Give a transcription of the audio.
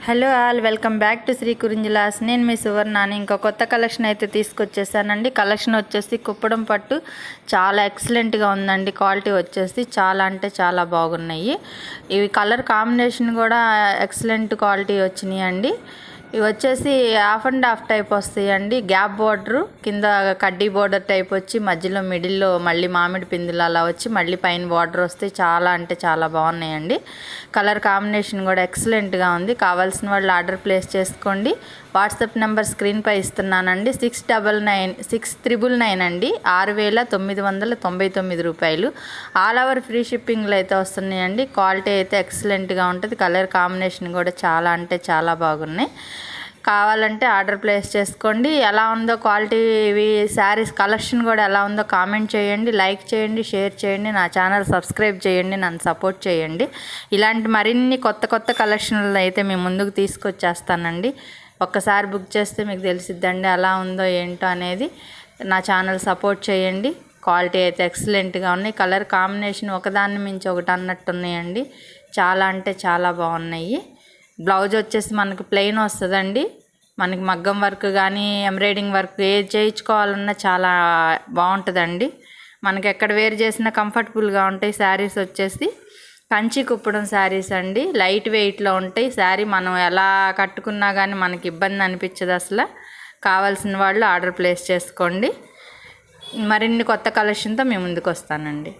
Hello all, welcome back to Shri Kurinjilas. నేను మీ సువర్ణాని. ఇంకో కొత్త కలెక్షన్ అయితే తీసుకొచ్చేసానండి. కలెక్షన్ వచ్చేసి కుప్పడం పట్టు చాలా ఎక్సలెంట్గా ఉందండి. క్వాలిటీ వచ్చేసి చాలా అంటే చాలా బాగున్నాయి. ఇవి కలర్ కాంబినేషన్ కూడా ఎక్సలెంట్ క్వాలిటీ వచ్చినాయి అండి. ఇవి వచ్చేసి హాఫ్ అండ్ హాఫ్ టైప్ వస్తాయండి. గ్యాప్ బోర్డరు కింద కడ్డీ బోర్డర్ టైప్ వచ్చి మధ్యలో మిడిల్లో మళ్ళీ మామిడి పిందులు అలా వచ్చి మళ్ళీ పైన బార్డర్ వస్తే చాలా అంటే చాలా బాగున్నాయండి. కలర్ కాంబినేషన్ కూడా ఎక్సలెంట్గా ఉంది. కావాల్సిన వాళ్ళు ఆర్డర్ ప్లేస్ చేసుకోండి. వాట్సాప్ నెంబర్ స్క్రీన్పై ఇస్తున్నానండి. 699 అండి, 6,999 రూపాయలు. ఆల్ ఓవర్ ఫ్రీ షిప్పింగ్లో అయితే వస్తున్నాయండి. క్వాలిటీ అయితే ఎక్సలెంట్గా ఉంటుంది. కలర్ కాంబినేషన్ కూడా చాలా అంటే చాలా బాగున్నాయి. కావాలంటే ఆర్డర్ ప్లేస్ చేసుకోండి. ఎలా ఉందో క్వాలిటీ, ఇవి శారీస్ కలెక్షన్ కూడా ఎలా ఉందో కామెంట్ చేయండి, లైక్ చేయండి, షేర్ చేయండి, నా ఛానల్ సబ్స్క్రైబ్ చేయండి, నన్ను సపోర్ట్ చేయండి. ఇలాంటి మరిన్ని కొత్త కొత్త కలెక్షన్లు అయితే మేము ముందుకు తీసుకొచ్చేస్తానండి. ఒక్కసారి బుక్ చేస్తే మీకు తెలిసిద్దండి ఎలా ఉందో ఏంటో అనేది. నా ఛానల్ సపోర్ట్ చేయండి. క్వాలిటీ అయితే ఎక్సలెంట్గా ఉన్నాయి. కలర్ కాంబినేషన్ ఒకదాన్ని మించి ఒకటి అన్నట్టున్నాయండి. చాలా అంటే చాలా బాగున్నాయి. బ్లౌజ్ వచ్చేసి మనకి ప్లెయిన్ వస్తుందండి. మనకి మగ్గం వర్క్ కానీ ఎంబ్రాయిడింగ్ వర్క్ ఏది చేయించుకోవాలన్నా చాలా బాగుంటుందండి. మనకి ఎక్కడ వేర్ చేసినా కంఫర్టబుల్గా ఉంటాయి. శారీస్ వచ్చేసి కంచి కుప్పడం శారీస్ అండి. లైట్ వెయిట్లో ఉంటాయి. శారీ మనం ఎలా కట్టుకున్నా కానీ మనకి ఇబ్బంది అనిపించదు అసలు. కావాల్సిన వాళ్ళు ఆర్డర్ ప్లేస్ చేసుకోండి. మరిన్ని కొత్త కలెక్షన్తో మేము ముందుకు వస్తానండి.